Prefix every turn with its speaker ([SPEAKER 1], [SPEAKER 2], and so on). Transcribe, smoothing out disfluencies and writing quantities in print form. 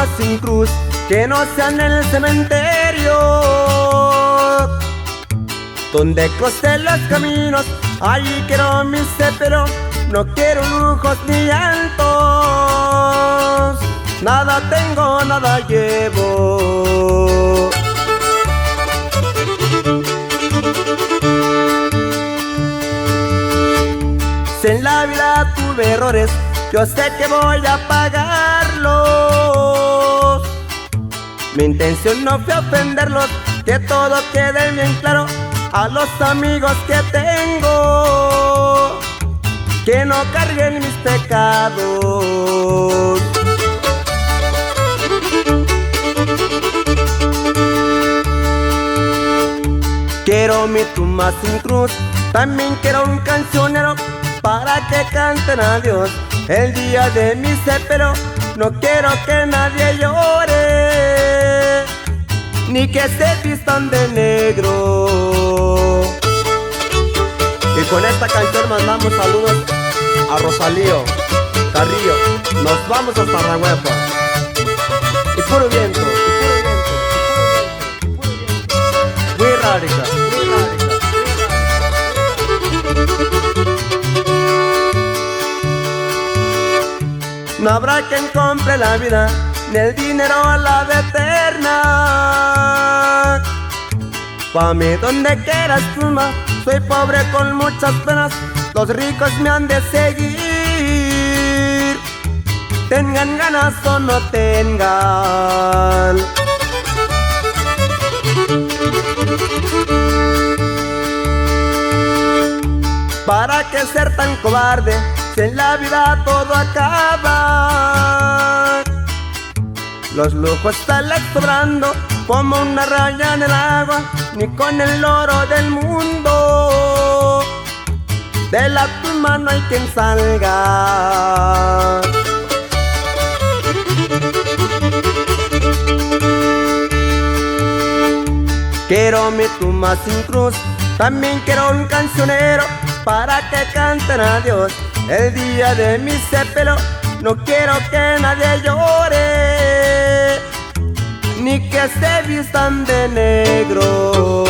[SPEAKER 1] tumbas sin cruz, que no sea en el cementerio, donde crucé los caminos. Allí quiero mi sepelio, no quiero lujos ni llantos. Nada tengo, nada llevo. Si en la vida tuve errores, yo sé que voy a pagarlos. Mi intención no fue ofenderlos, que todo quede bien claro. A los amigos que tengo, que no carguen mis pecados. Quiero mi tumba sin cruz, también quiero un cancionero para que canten a Dios el día de mi sepelio. No quiero que nadie llore, ni que se vistan de negro. Y con esta canción mandamos saludos a Rosalío Carrillo. Nos vamos hasta Rahuepa. Y puro viento, muy rarica, muy rarica. No habrá quien compre la vida, ni el dinero a la de eterna. Pa' mí donde quieras tumba, soy pobre con muchas penas. Los ricos me han de seguir, tengan ganas o no tengan. ¿Para qué ser tan cobarde, si en la vida todo acaba? Los lujos salen sobrando como una raya en el agua, ni con el oro del mundo de la tumba no hay quien salga. Quiero mi tumba sin cruz, también quiero un cancionero para que canten a Dios el día de mi sepelio. No quiero que nadie llore, ni que se vistan de negro.